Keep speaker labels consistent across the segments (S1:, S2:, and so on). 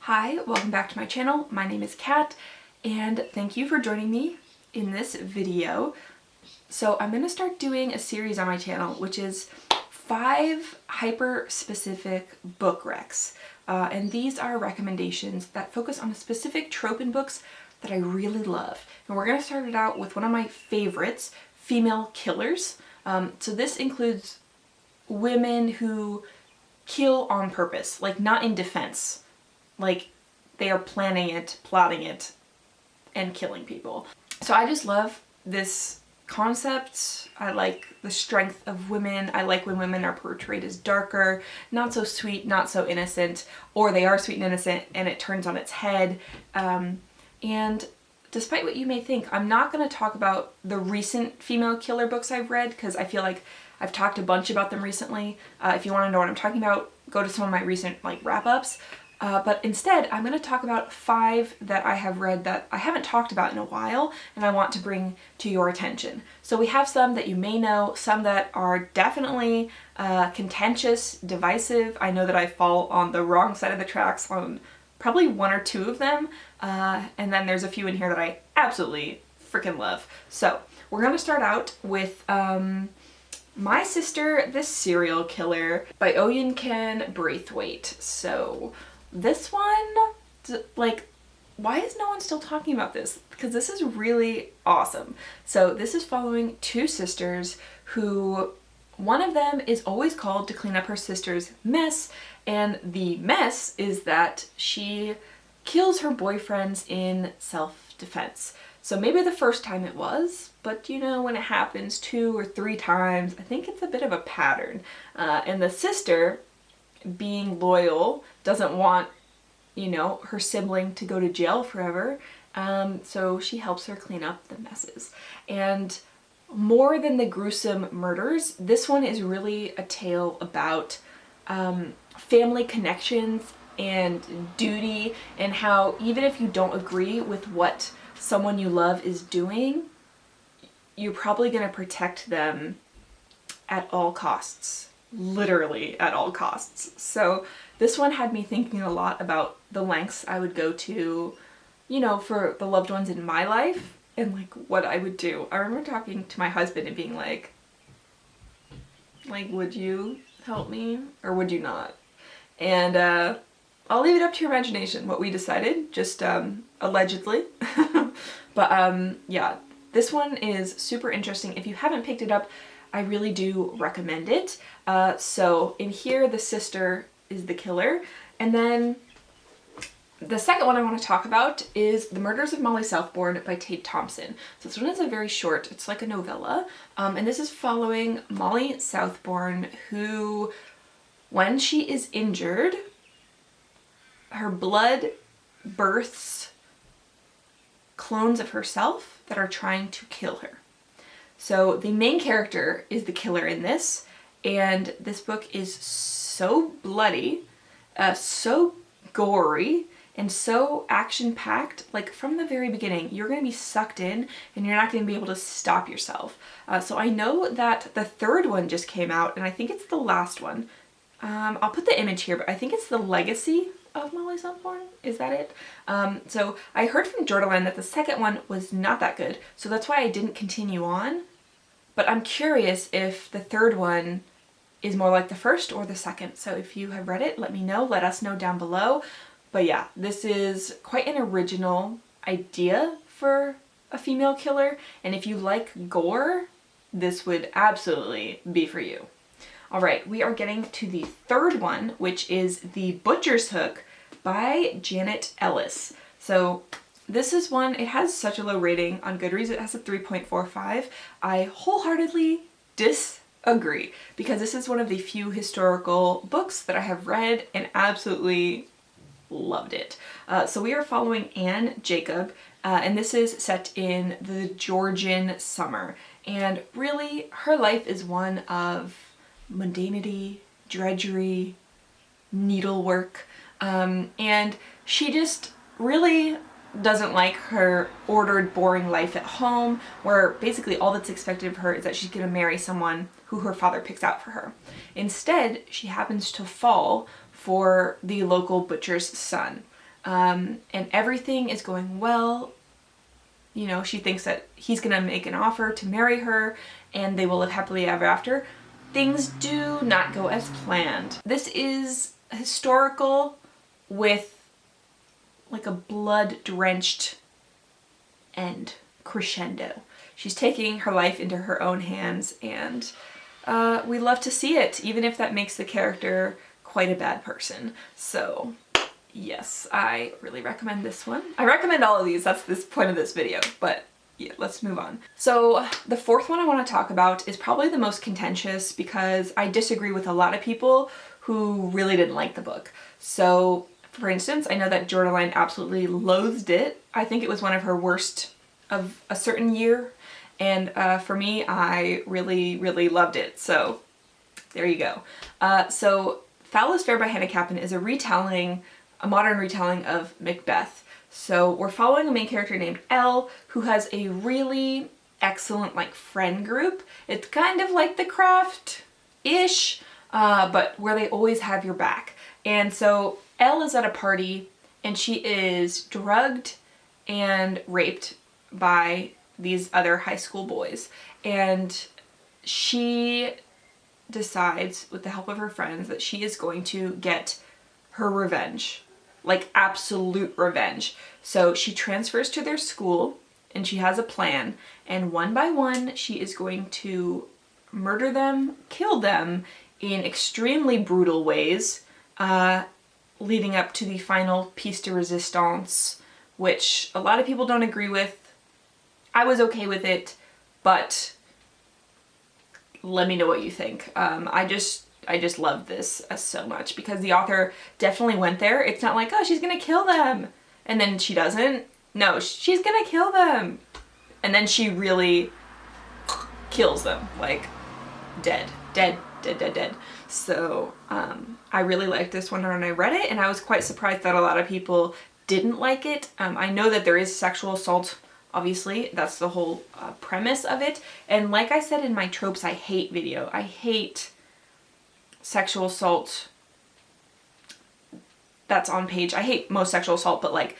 S1: Hi, welcome back to my channel. My name is Kat, and thank you for joining me in this video. So I'm going to start doing a series on my channel, which is 5 hyper-specific book recs. And these are recommendations that focus on a specific trope in books that I really love. And we're going to start it out with one of my favorites, female killers. So this includes women who kill on purpose, like not in defense. Like they are planning it, plotting it, and killing people. So I just love this concept. I like the strength of women. I like when women are portrayed as darker, not so sweet, not so innocent, or they are sweet and innocent and it turns on its head. And despite what you may think, I'm not going to talk about the recent female killer books I've read because I feel like I've talked a bunch about them recently. If you want to know what I'm talking about, go to some of my recent wrap-ups. But instead, I'm going to talk about 5 that I have read that I haven't talked about in a while and I want to bring to your attention. So we have some that you may know, some that are definitely contentious, divisive. I know that I fall on the wrong side of the tracks on probably 1 or 2 of them, and then there's a few in here that I absolutely freaking love. So we're going to start out with My Sister, the Serial Killer by Oyenkan Braithwaite. So this one, why is no one still talking about this? Because this is really awesome. So this is following 2 sisters who, one of them is always called to clean up her sister's mess, and the mess is that she kills her boyfriends in self-defense. So maybe the first time it was, but you know, when it happens 2 or 3 times, I think it's a bit of a pattern. And the sister, being loyal, doesn't want, you know, her sibling to go to jail forever. So she helps her clean up the messes. And more than the gruesome murders, this one is really a tale about family connections and duty, and how even if you don't agree with what someone you love is doing, you're probably going to protect them at all costs. Literally at all costs. So this one had me thinking a lot about the lengths I would go to, you know, for the loved ones in my life and what I would do. I remember talking to my husband and being like, would you help me or would you not? And I'll leave it up to your imagination what we decided, just allegedly. But yeah, this one is super interesting. If you haven't picked it up, I really do recommend it. So in here, the sister is the killer. And then the second one I want to talk about is The Murders of Molly Southbourne by Tate Thompson. So this one is a very short, it's like a novella. And this is following Molly Southbourne, who, when she is injured, her blood births clones of herself that are trying to kill her. So the main character is the killer in this, and this book is so bloody, so gory, and so action-packed. From the very beginning, you're going to be sucked in and you're not going to be able to stop yourself. So I know that the 3rd one just came out, and I think it's the last one. I'll put the image here, but I think it's The Legacy of Molly Southbourne. Is that it? So I heard from Jordan that the 2nd one was not that good, so that's why I didn't continue on. But I'm curious if the 3rd one is more like the 1st or the 2nd. So if you have read it, let me know. Let us know down below. But yeah, this is quite an original idea for a female killer. And if you like gore, this would absolutely be for you. All right, we are getting to the 3rd one, which is The Butcher's Hook by Janet Ellis. So this is one, it has such a low rating on Goodreads. It has a 3.45. I wholeheartedly disagree because this is one of the few historical books that I have read and absolutely loved it. So we are following Anne Jacob, and this is set in the Georgian summer. And really, her life is one of mundanity, drudgery, needlework, and she just really doesn't like her ordered, boring life at home, where basically all that's expected of her is that she's going to marry someone who her father picks out for her. Instead, she happens to fall for the local butcher's son. and everything is going well. You know, she thinks that he's gonna make an offer to marry her and they will live happily ever after. Things do not go as planned. This is historical with like a blood-drenched end, crescendo. She's taking her life into her own hands, and we love to see it, even if that makes the character quite a bad person. So yes, I really recommend this one. I recommend all of these, that's the point of this video, but yeah, let's move on. So the fourth one I want to talk about is probably the most contentious because I disagree with a lot of people who really didn't like the book. So for instance, I know that Jordaline absolutely loathed it. I think it was one of her worst of a certain year. And for me, I really, really loved it. So there you go. So Foul is Fair by Hannah Kaplan is a modern retelling of Macbeth. So we're following a main character named Elle who has a really excellent like friend group. It's kind of like The Craft-ish, but where they always have your back. And so Elle is at a party and she is drugged and raped by these other high school boys. And she decides, with the help of her friends, that she is going to get her revenge. Like absolute revenge. So she transfers to their school and she has a plan, and one by one she is going to murder them, kill them in extremely brutal ways, leading up to the final piece de resistance, which a lot of people don't agree with. I was okay with it, but let me know what you think. I just love this so much because the author definitely went there. It's not like, oh, she's gonna kill them and then she doesn't. No, she's gonna kill them. And then she really kills them, like dead. So I really liked this one when I read it, and I was quite surprised that a lot of people didn't like it. I know that there is sexual assault, obviously. That's the whole premise of it. And like I said in my tropes I hate video, I hate sexual assault that's on page. I hate most sexual assault, but like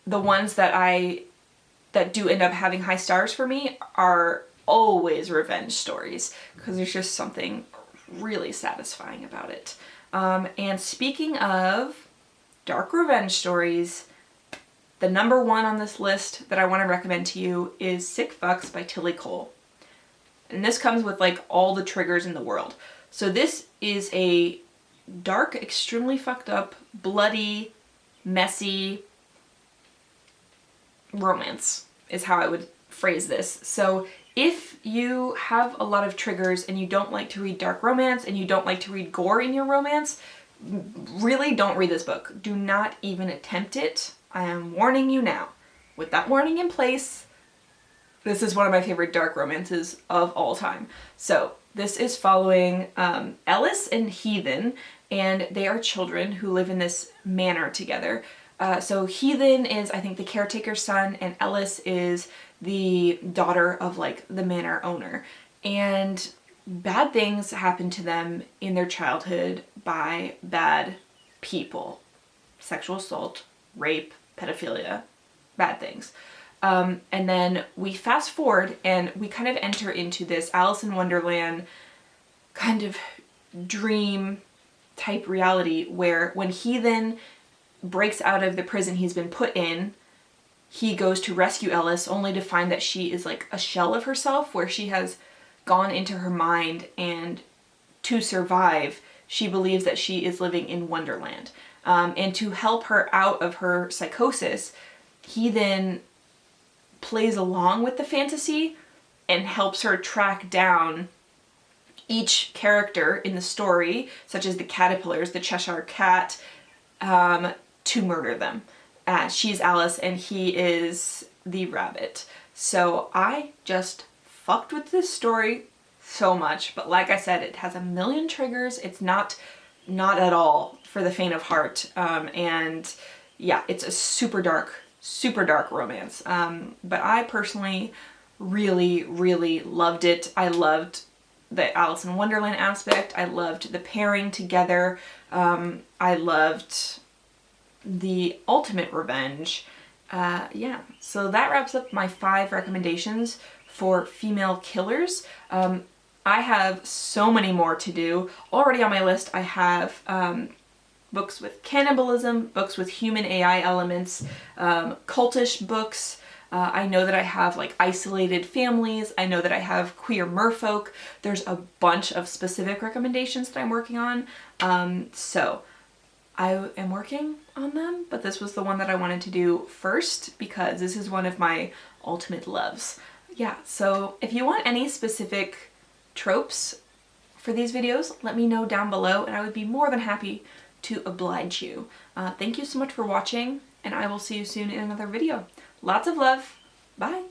S1: the ones that do end up having high stars for me are always revenge stories because there's just something really satisfying about it. And speaking of dark revenge stories, the number one on this list that I want to recommend to you is Sick Fucks by Tilly Cole. And this comes with like all the triggers in the world. So this is a dark, extremely fucked up, bloody, messy romance is how I would phrase this. So if you have a lot of triggers and you don't like to read dark romance and you don't like to read gore in your romance, really don't read this book. Do not even attempt it. I am warning you now. With that warning in place, this is one of my favorite dark romances of all time. So this is following Ellis and Heathen, and they are children who live in this manor together. So Heathen is, I think, the caretaker's son, and Ellis is the daughter of like the manor owner. And bad things happen to them in their childhood by bad people. Sexual assault, rape, pedophilia, bad things. And then we fast forward and we kind of enter into this Alice in Wonderland kind of dream type reality where when Heathen breaks out of the prison he's been put in, he goes to rescue Ellis only to find that she is like a shell of herself, where she has gone into her mind, and to survive she believes that she is living in Wonderland. And to help her out of her psychosis, he then plays along with the fantasy and helps her track down each character in the story, such as the caterpillars, the Cheshire Cat, to murder them. She's Alice and he is the rabbit. So I just fucked with this story so much, but like I said, it has a million triggers. It's not at all for the faint of heart. And yeah, it's a super dark romance. But I personally really, really loved it. I loved the Alice in Wonderland aspect. I loved the pairing together. I loved the ultimate revenge. Yeah, so that wraps up my 5 recommendations for female killers. I have so many more to do. Already on my list I have books with cannibalism, books with human AI elements, cultish books. I know that I have like isolated families. I know that I have queer merfolk. There's a bunch of specific recommendations that I'm working on. So I am working on them, but this was the one that I wanted to do first because this is one of my ultimate loves. Yeah, so if you want any specific tropes for these videos, let me know down below and I would be more than happy to oblige you. Thank you so much for watching, and I will see you soon in another video. Lots of love. Bye.